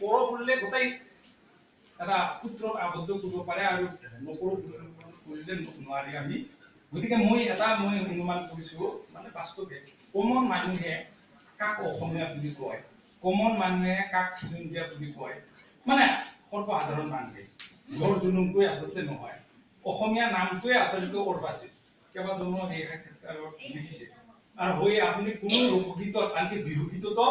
পৰ বুলিলে গোটেই এটা সূত্ৰত আবদ্ধ কৰিব পাৰে আৰু নপৰ কৰিলে নোৱাৰি আমি গতিকে মই অনুমান কৰিছো মানে বাস্তৱে কমন মানুহে কাক অসমীয়া বুলি কয় কমন মানুহে কাক খিলঞ্জীয়া বুলি কয় মানে সৰ্বসাধাৰণ মানুহে জোৰ জুলুমটোৱে আচলতে নহয় অসমীয়া নামটোৱে আচলতে অৰ্বাচিত কেইবাজনো এই লিখিছে আৰু হৈ আপুনি কোনো লোকগীতত আনকি বিহুগীততো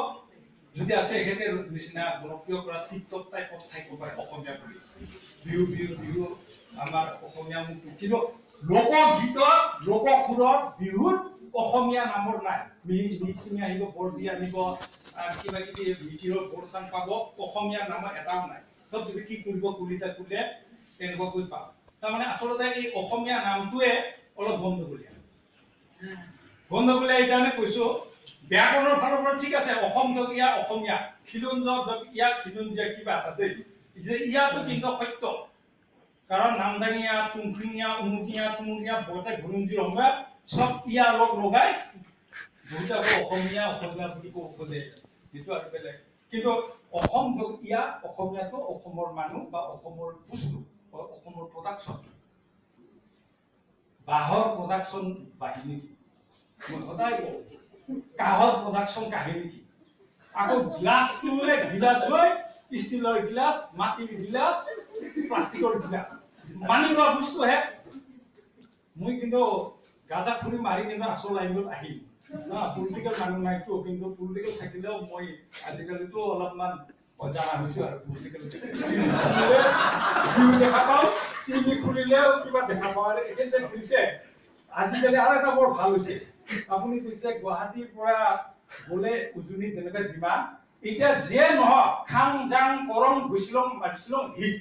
যদি আছে এখেতে নিচিনা জনপ্ৰিয় কৰা টিকটক টাইপত থাকিব পাৰে অসমীয়া বুলি বিহু বিহু বিহু আমাৰ অসমীয়া মুক্তি কিন্তু লোকগীতত লোকসুৰত বিহুত অসমীয়া নামৰ নাই মিচিমি আহিব ভোট দি আনিব কিবা কিবি মিটিৰৰ ভোট চান পাব অসমীয়া নামৰ এটাও নাই চব যদি কি কৰিব কুলিতা কুলে তেনেকুৱাকৈ পাব তাৰমানে আচলতে এই অসমীয়া নামটোৱে অলপ গণ্ডগোলীয়া এইকাৰণে কৈছো ব্যাকৰণৰ ফালৰ পৰা ঠিক আছে অসম জগীয়া অসমীয়া খিলঞ্জীয়া জগীয়া খিলঞ্জীয়া কিবা এটা দেই যে ইয়াতো কিন্তু সত্য কাৰণ নামদাঙীয়া তুংখিঙীয়া উমুকীয়া তুমুকীয়া বহুতে ঘুৰুঞ্জিৰ সময়ত সব ইয়া লগ লগাই বহুতে অসমীয়া বুলি ক'ব খোজে সেইটো আৰু বেলেগ কিন্তু অসম জগীয়া অসমীয়াটো অসমৰ মানুহ বা অসমৰ বস্তু অসমৰ প্ৰডাকশ্যন বাঁহৰ প্ৰডাকশ্যন বাহিনী মই সদায় কওঁ কাহৰ প্ৰডাকশ্যন কাহিনী কি আকৌ গ্লাছটোৰে গিলাচ হয় ষ্টিলৰ গিলাচ মাটিৰ গিলাচ প্লাষ্টিকৰ গিলাচ পানী লোৱা বস্তুহে মই কিন্তু গাজা ফুৰি মাৰি কিন্তু আচল লাইনত আহিম পলিটিকেল মানুহ নাইতো কিন্তু পলিটিকেল থাকিলেও মই আজিকালিতো অলপমান অজানা হৈছো আৰু পলিটিকেল দেখা পাওঁ টিভি খুলিলেও কিবা দেখা পাওঁ আৰু এতিয়া কৈছে আজিকালি আৰু এটা বৰ ভাল হৈছে আপুনি কৈছে গুৱাহাটীৰ পৰা গ'লে উজনি যেনেকৈ যিমান এতিয়া যিয়ে নহওক খাং জাং কৰং গৈছিলং মাৰিছিলং হিট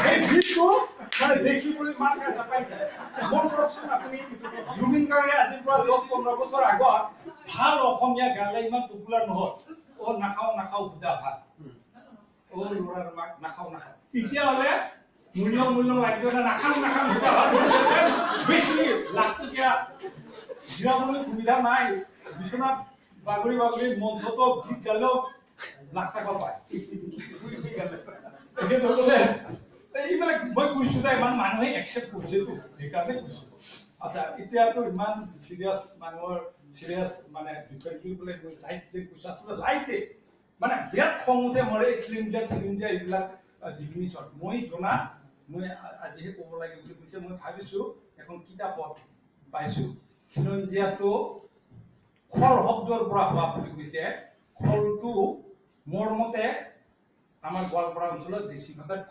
এই গীতটো মানে দেখিবলৈ মান নাপাইছে মন কৰকচোন আপুনি জুবিন গাৰ্গে আজিৰ পৰা 10-15 বছৰ আগত ভাল অসমীয়া গালে ইমান পপুলাৰ নহল নাখাও সুধা ভাত ল'ৰাৰ মাক নাখাও এতিয়া হলে মূল্য ৰাজ্য নাখাও সুধা ভাত বেছি লাখটকীয়া জিৰাবলৈ সুবিধা নাই বিশ্বনাথ বাগৰি মঞ্চতো গীত গালেও লাখ টকা পায় এইবিলাক মই কৈছো যে ইমান মানুহে একচেপ্ট কৰিছেতো সেইকাৰণে কৈছো আচ্ছা এতিয়াতো ইমান চিৰিয়াছ মানে ডিপেণ্ড কৰিবলৈ লাইট যে কৈছো আচলতে লাইটে মানে বিৰাট খং উঠে মৰে খিলঞ্জীয়া এইবিলাক ডিফিনিশ্যন মই জনা মই আজিহে ক'ব লাগে বুলি কৈছে মই ভাবিছো এখন কিতাপত পাইছো খিলঞ্জীয়াটো খল শব্দৰ পৰা হোৱা বুলি কৈছে খলটো মোৰ মতে আমাৰ গোৱালপাৰা অঞ্চলত দেশী ভাষাত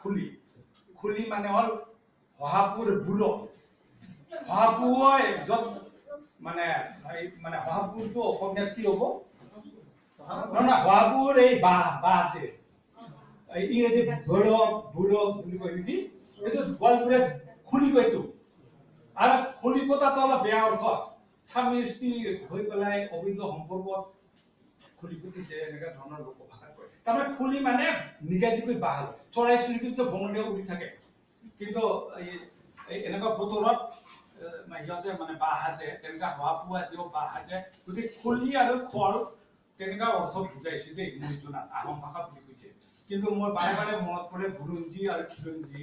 খুলি মানে হ'ল শহাপুৰ বুল শহাপুৰ য'ত মানে শহাপুৰটো অসমীয়াত কি হ'ব শহাপুৰ এই বাঁহ যে ইংৰাজী ভৈৰৱ বুলি কয় নেকি এইটো গোৱালপুৰে খুলি কয়তো আৰু খুলি পতাটো অলপ বেয়া অৰ্থ স্বামী স্ত্ৰী হৈ পেলাই অবৈধ সম্পৰ্কত খুলি পুতিছে এনেকুৱা ধৰণৰ লোকভাষা কয় তাৰমানে খুলি মানে নিগাজিকৈ বাহ চৰাই চিৰিকটিতো বনৰীয়া উৰি থাকে কিন্তু এনেকুৱা বতৰত সিহঁতে মানে বাহ সাজে তেনেকুৱা শহাপোৱা দিও বাহ সাজে গতিকে খুলি আৰু খল তেনেকুৱা অৰ্থ বুজাইছে দেই মই জনাত আহোম ভাষা বুলি কৈছে কিন্তু মই বাৰে বাৰে মনত পৰে বুৰঞ্জী আৰু খিলঞ্জী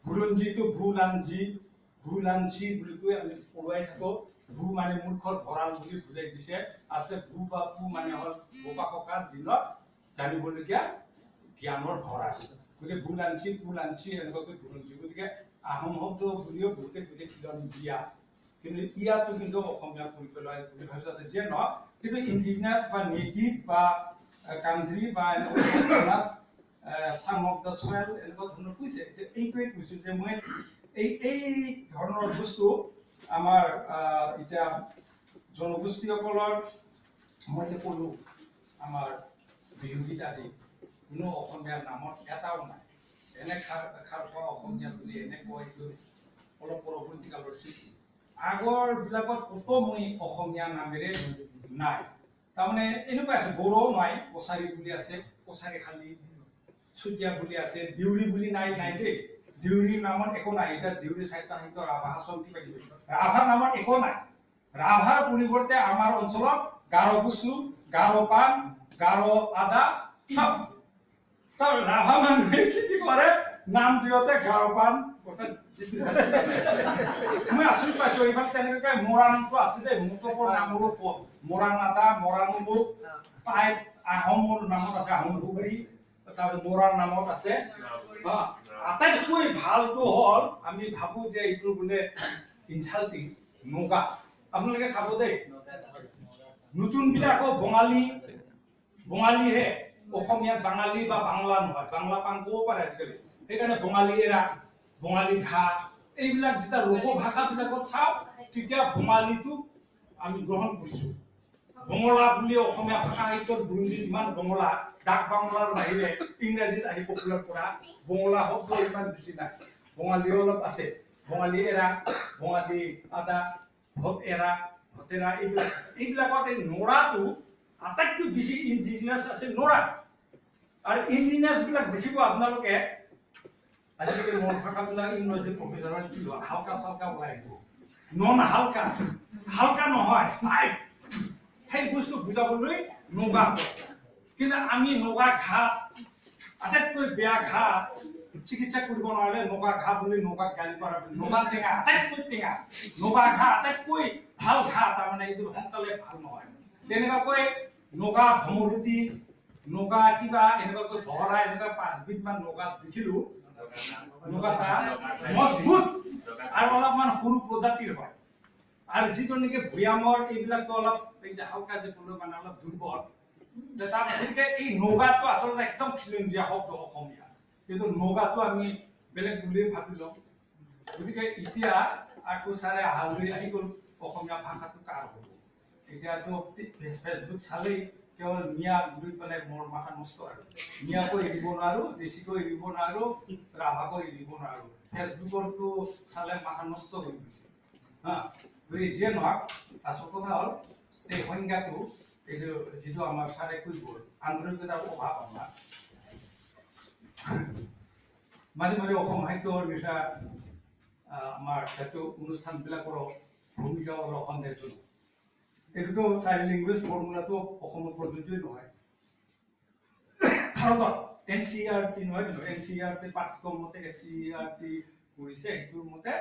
বুৰঞ্জীটো ভুলাঞ্জী বুলি কৈ আমি পঢ়ুৱাই থাকো ভূ মানে মূৰ্খৰ ভঁৰাল বুলি বুজাই দিছে আচলতে ভূ বা পু মানে হ'ল বোপা ককাৰ দিনত জানিবলগীয়া জ্ঞানৰ ভঁৰাল গতিকে ভুলাঞ্চী এনেকুৱাকৈ বুৰঞ্জী গতিকে আহোম শব্দ বুলিও বহুতে খিলঞ্জীয়া কিন্তু ইয়াতো কিন্তু অসমীয়া কৰি পেলাই বুলি ভাবিছো আছে যিয়ে নহওক কিন্তু ইণ্ডিজিনাছ বা নেটিভ বা কাণ্ট্ৰি বা চাম অফ দ্য চয়েল এনেকুৱা ধৰণৰ কৈছে এইটোৱে কৈছো যে মই এই ধৰণৰ বস্তু আমাৰ এতিয়া জনগোষ্ঠীসকলৰ মই যে ক'লো আমাৰ বিহুগীত আদি কোনো অসমীয়া নামত এটাও নাই এনে খাৰ খোৱা অসমীয়া বুলি এনে কয় অলপ পৰৱৰ্তী কালৰ সৃষ্টি আগৰ বিলাকত কতো মই অসমীয়া নামেৰে নাই তাৰমানে এনেকুৱা আছে বড়ো নাই কছাৰী বুলি আছে কছাৰীশালী চুতীয়া বুলি আছে দেউৰী বুলি নাই দেই দেউৰীৰ নামত একো নাই এতিয়া দেউৰী সাহিত্য ৰাভা চল কিবা কিবি ৰাভাৰ নামত একো নাই ৰাভাৰ পৰিৱৰ্তে আমাৰ অঞ্চলত গাৰো কচু, গাৰো পাণ, গাৰো আদা সব। তাৰ ৰাভা মানুহে খেতি কৰে নাম দিওঁতে গাৰো পাণ মই আচৰিত পাইছো। এইবাৰ তেনেকৈ মৰা নামটো আছে দেই, মুতকৰ নামৰো মৰাণ আদা, মৰাণ মুখ, টাই আহোমৰ নামত আছে আহোম ধুবুৰী, তাৰপিছত মৰাণ নামত আছে। আটাইতকৈ ভালটো হ'ল আমি ভাবো যে এইটো বোলে ইনচাল্টিং নগা। আপোনালোকে চাব দেই, নতুন বিলাকো বঙালীহে, অসমীয়াত বাঙালী বা বাংলা নহয়, বাংলা পান ক'ব পাৰে আজিকালি। সেইকাৰণে বঙালী এৰা, বঙালী ঘাঁ এইবিলাক যেতিয়া লোকভাষাবিলাকত চাওঁ তেতিয়া বঙালীটো আমি গ্ৰহণ কৰিছো। বঙলা বুলি অসমীয়া ভাষা সাহিত্যত বুৰঞ্জী ইমান বঙলা, ডাক বাংলাৰ বাহিৰে ইংৰাজীত আহি পপুলাৰ কৰা বঙলা শব্দ ইমান বেছি নাই। বঙালীও অলপ আছে, বঙালী এৰা, বঙালী আদা, ভোট এৰা, ভতেৰা এইবিলাকত এই নৰাটো আটাইতকৈ বেছি ইণ্ডিজিনাছ আছে নৰা। আৰু ইণ্ডিজিনাছ বিলাক দেখিব আপোনালোকে আজিকালি মন ভাষাবিলাক ইংৰাজী প্ৰফেচাৰৰ কি হয় হালকা চালকা ওলাই আহিব, নন হালকা, হালকা নহয় টাইট। সেই বস্তু বুজাবলৈ নগা। কিন্তু আমি নগা ঘাঁ আটাইতকৈ বেয়া ঘাঁ চিকিৎসা কৰিব নোৱাৰিলে নগা ঘাঁ বুলি নগাক গালি পৰা, নগা টেঙা আটাইতকৈ টেঙা, নগা ঘাঁ আটাইতকৈ ভাল ঘাঁ, তাৰমানে এইটো সোনকালে ভাল নহয়। তেনেকুৱাকৈ নগা ভমৰুটি, নগা কিবা এনেকুৱাকৈ ভৰা এনেকুৱা 5 বিধ মান নগা দেখিলো। নগাটা মজবুত আৰু অলপমান সৰু প্ৰজাতিৰ হয়। আৰু যিটো নেকি ভৈয়ামৰ এইবিলাকতো অলপ এই যে হালকা যে ক'লো মানে অলপ দুৰ্বল। গতিকে এই নগাটো আচলতে একদম খিলঞ্জীয়া শব্দ অসমীয়া, কিন্তু নগাটো আমি বেলেগ বুলিয়ে ভাবি লওঁ। গতিকে এতিয়া আকৌ ছাৰে আহালৈ আহি গ'ল অসমীয়া ভাষাটো কাৰ হ'ব। এতিয়াতো ফেচবুক চালেই কেৱল মিয়া ঘূৰি পেলাই মোৰ মাথা নষ্ট। আৰু মিয়াকো এৰিব নোৱাৰো, দেশীকো এৰিব নোৱাৰো, ৰাভাকো এৰিব নোৱাৰো। ফেচবুকৰটো চালে মাথা নষ্ট হৈ গৈছে। গতিকে যিয়ে নহওক আচল কথা হ'ল এই সংজ্ঞাটো এইটো যিটো আমাৰ ছাৰে কৈ গ'ল আন্তৰিকতাৰ অভাৱ আমাৰ। মাজে মাজে অসম সাহিত্যৰ বিষয়ে আমাৰ জাতীয় অনুষ্ঠানবিলাকৰো ভূমিকা অলপ সন্দেহজনক। এইটোতো চাইল্ড লেংগুৱেজ ফৰ্মুলাটো অসমত প্ৰযোজ্যই নহয়। ভাৰতত NCERT নহয় জানো, NCERT পাঠ্যক্ৰমতে SCERT কৰিছে, সেইটোৰ মতে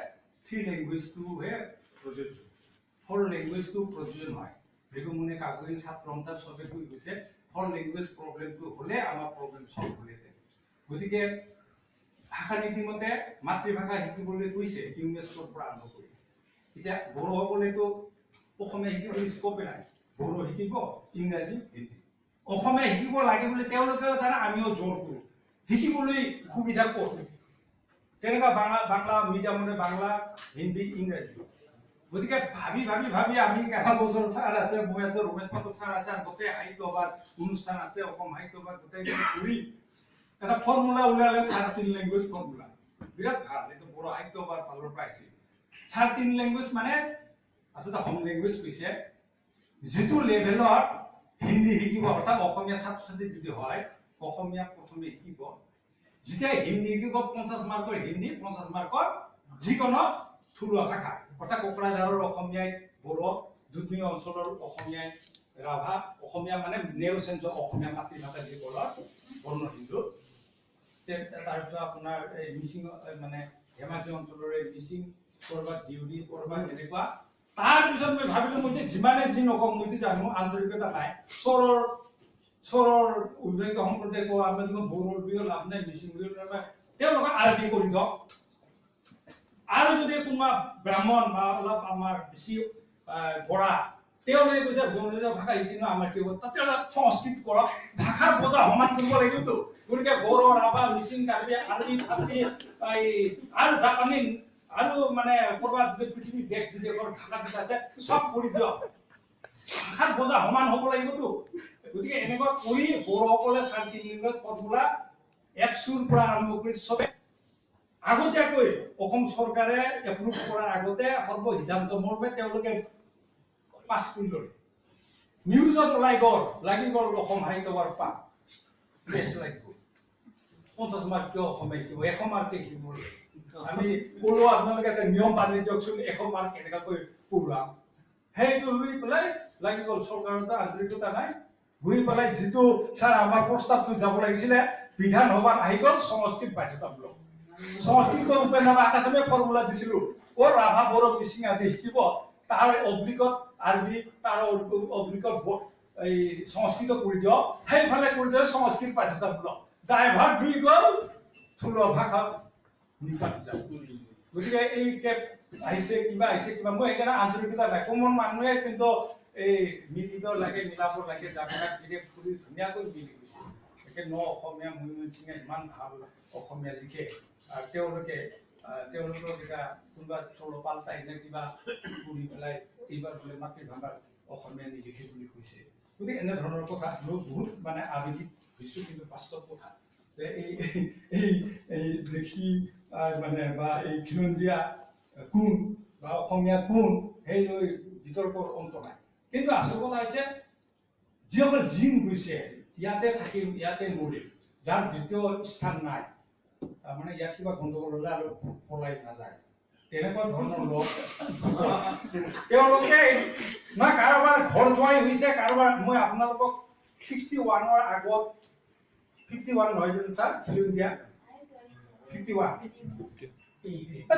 3 লেংগুৱেজটোহে প্ৰযোজ্য, 4 লেংগুৱেজটো প্ৰযোজ্য নহয়। ভৃগুমুনি কাকতি ছাত্ৰ সন্থাৰ চবে কৈ গৈছে 4 লেংগুৱেজ প্ৰব্লেমটো হ'লে আমাৰ প্ৰব্লেম চল্ভ হ'লেহেঁতেন। গতিকে ভাষা নীতি মতে মাতৃভাষা শিকিবলৈ কৈছে ইউনেস্কোৰ পৰা আৰম্ভ কৰি। এতিয়া বড়োসকলেতো অসমীয়া শিকিবলৈ স্কোপে নাই, বড়ো শিকিব, ইংৰাজী, হিন্দী। অসমীয়া শিকিব লাগে বুলি তেওঁলোকেও জানে, আমিও জোৰ কৰোঁ। শিকিবলৈ সুবিধা ক'ত? তেনেকুৱা বাংলা মিডিয়ামতে বাংলা, হিন্দী, ইংৰাজী। গতিকে ভাবি আমি কেইবাবছৰ ছাৰ আছে, মই আছো, ৰমেশ পাঠক ছাৰ আছে, আৰু গোটেই সাহিত্য সভাৰ অনুষ্ঠান আছে, অসম সাহিত্য সভাৰ গোটেই ঘূৰি এটা ফৰ্মুলা ওলালে 3 লেংগুৱেজ ফৰ্মুলা। বিৰাট ভাল, এইটো বড়ো সাহিত্য সভাৰ ফালৰ পৰা আহিছিল। 3 লেংগুৱেজ মানে আচলতে হোম লেংগুৱেজ কৈছে, যিটো লেভেলত হিন্দী শিকিব, অৰ্থাৎ অসমীয়া ছাত্ৰ ছাত্ৰী যদি হয় অসমীয়া প্ৰথমে শিকিব। যেতিয়া হিন্দী শিকিব 50 মাৰ্কৰ হিন্দী, 50 মাৰ্কৰ যিকোনো থলুৱা ভাষা, অৰ্থাৎ কোকৰাঝাৰৰ অসমীয়াই বড়ো, দুধনি অঞ্চলৰ অসমীয়াই ৰাভা, অসমীয়া মানে নেৰ চেঞ্চৰ অসমীয়া মাতৃভাষা যিসকলৰ বৰ্ণ হিন্দু। তাৰপিছত আপোনাৰ এই মিচিং মানে ধেমাজি অঞ্চলৰে মিচিং, কৰবাত ডিউৰি, কৰবাত এনেকুৱা। তাৰপিছত মই ভাবিলো মই যিমানে যি নকওঁ, মই জানো আন্তৰিকতা নাই, চৰৰ উদ্যোগ সম্প্ৰদায় কোৱা আমি দেখোন বড়োৰ বিহু লাভ নাই, মিচিং বিহু তেওঁলোকক আৰবি কৰি দিয়ক। আৰু যদি কোনোবা ব্ৰাহ্মণ বা অলপ আমাৰ বেছি বৰা, তেওঁলোকে কৈছে জনজাতীয় ভাষা শিকিনো আমাৰ কি হ'ব, তাতে অলপ সংস্কৃত কৰক, ভাষাৰ বজা সমান কৰিব লাগিবতো। গতিকে বড়ো, ৰাভা, মিচিং, কাৰ্বি, আৰবি, ফাৰ্চী আৰু জাপানী আৰু মানে কৰবাত যদি পৃথিৱীৰ দেশ বিদেশৰ ভাষা আছে চব কৰি দিয়ক, ভাষাৰ বজা সমান হ'ব লাগিবতো। গতিকে এনেকুৱা কৰি বড়োসকলে 3 লেংগুৱেজ ফৰ্মুলা এপছুৰ পৰা আৰম্ভ কৰি চবে আগতীয়াকৈ অসম চৰকাৰে এপ্ৰুভ কৰাৰ আগতে সৰ্বসিদ্ধান্ত মৰ্মে তেওঁলোকে পাছ কৰি ল'লে। নিউজত ওলাই গ'ল, লাগি গ'ল অসম সাহিত্য সভাৰ পাঠ, বেষ্ট লাগিব 50 মাৰ্ক কিয় অসমীয়া শিকিব, 100 মাৰ্কে শিকিব। আমি ক'লো আপোনালোকে এটা নিয়ম বান্ধি দিয়কচোন, 100 মাৰ্ক কেনেকুৱাকৈ পঢ়াম। সেইটো লৈ পেলাই লাগি গ'ল চৰকাৰৰ আন্তৰিকতা নাই গৈ পেলাই যিটো ছাৰ আমাৰ প্ৰস্তাৱটো যাব লাগিছিলে বিধানসভাত আহি গ'ল সংস্কৃত বাধ্যতামূলক সংস্কৃত উপেন আকাশে ফৰ্মুলা দিছিলো ক'ৰ ৰাভা বড়ো মিচিং আদি শিকিব তাৰ অব্লিকত আৰবি তাৰ অব্লিকত এই সংস্কৃত কৰি দিয়ক সেইফালে কৰি দিয়ক সংস্কৃত বাধ্যতামূলক ড্ৰাইভাৰ ধুই গ'ল থলুৱা ভাষা নিপাত যায় গতিকে এই কেব আহিছে কিবা মই সেইকাৰণে আন্তৰিকতা নাই কমন মানুহে কিন্তু এই মিলিব লাগে মিলাব লাগে যাবিলাক বিদেশ ফুৰি ধুনীয়াকৈ মিলি গৈছে একে অসমীয়া মৈমন সিঙে ইমান ভাল অসমীয়া লিখে আৰু তেওঁলোকৰ এটা কোনোবা চলো পাল্টাই নে কিবা কৰি পেলাই এইবাৰ বোলে মাতৃভাষাৰ অসমীয়া নিলিখে বুলি কৈছে গতিকে এনেধৰণৰ কথা মই বহুত মানে আৱেগিক হৈছোঁ কিন্তু বাস্তৱ কথা যে এই লিখি মানে বা এই খিলঞ্জীয়া কোন বা অসমীয়া কোন সেই লৈ বিতৰ্কৰ অন্ত নাই কিন্তু আচল কথা হৈছে যিসকল জিন গৈছে ইয়াতে থাকিম ইয়াতে মৰিম যাৰ দ্বিতীয় স্থান নাই তাৰমানে ইয়াত কিবা গণ্ডগোল হ'লে আৰু পলাই নাযায় তেনেকুৱা ধৰণৰ লোক তেওঁলোকে না কাৰোবাৰ ঘৰ জোৱাই হৈছে কাৰোবাৰ মই আপোনালোকক 61ৰ আগত 51 নহয় জানো ছাৰ খিলঞ্জীয়া 51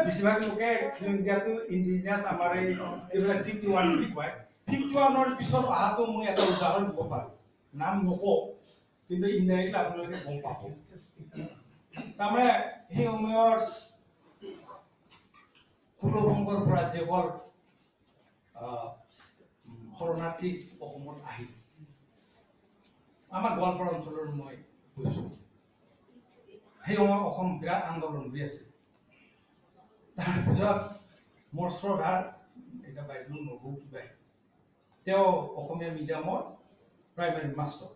বেছিভাগ লোকে খিলঞ্জীয়াটো ইণ্ডিজিনাছ আমাৰ এই এইবিলাক 51 বুলি কয় 51ৰ পিছত অহাটো মই এটা উদাহৰণ দিব পাৰোঁ নাম নকওঁ কিন্তু ইনডাইৰেক্টলি আপোনালোকে গম পাব তাৰমানে সেই সময়ৰ পূৰ্ববংগৰ পৰা যিসকল শৰণাৰ্থী অসমত আহিল আমাৰ গোৱালপাৰা অঞ্চলৰ মই গৈছোঁ সেই সময়ত অসম বিৰাট আন্দোলন হৈ আছে তাৰপিছত মোৰ শ্ৰদ্ধাৰ এতিয়া বাইদেউ নবৌ কিবাই তেওঁ অসমীয়া মিডিয়ামৰ প্ৰাইমেৰী মাষ্টৰ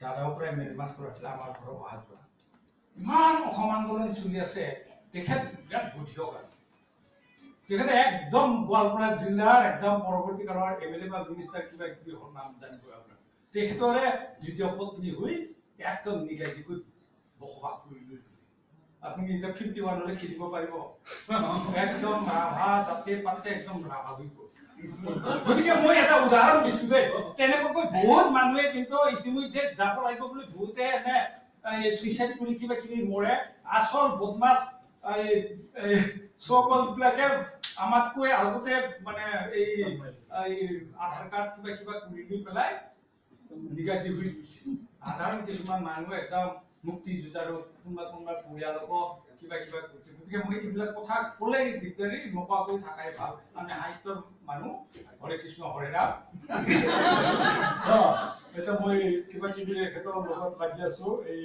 দাদাও প্ৰাইমেৰী মাষ্টৰ আছিলে আমাৰ ঘৰৰ অহা যোৱা ইমান অসম আন্দোলন চলি আছে তেখেত বিৰাট বুদ্ধিয়ক আছে তেখেতে একদম গোৱালপাৰা জিলাৰ একদম পৰৱৰ্তী কালৰ এমএলএ বা মিনিষ্টাৰ কিবা কিবি নাম জানিব আপোনাৰ তেখেতৰে দ্বিতীয় পত্নী হৈ একদম নিগাজিকৈ বসবাস কৰি লৈ আপুনি এতিয়া 51লৈ খেলিব পাৰিব একদম ৰাভা জাতে পাতে একদম ৰাভা হৈ গ'ল গতিকে মই এটা উদাহৰণ দিছোঁ দেই তেনেকুৱাকৈ বহুত মানুহে কিন্তু ইতিমধ্যে যাব লাগিব বুলি বহুতে এনে চুইচাইড কৰি কিবা কিবি মৰে আচল বদমাছ সকলবিলাকে আমাতকৈ আগতে মানে এই আধাৰ কাৰ্ড কিবা কৰি লৈ পেলাই নিগাজি হৈ গৈছে সাধাৰণ কিছুমান মানুহ একদম মুক্তিযুঁজাৰু কোনোবা পৰিয়ালকো কিবা কৰিছে গতিকে মই এইবিলাক কথা ক'লেই দিগদাৰী নোকোৱাকৈ থকাই ভাল আমি সাহিত্যৰ মানুহ হৰে কৃষ্ণ হৰে ৰাম এতিয়া মই কিবা কিবি তেখেতৰ লগত লাগি আছো এই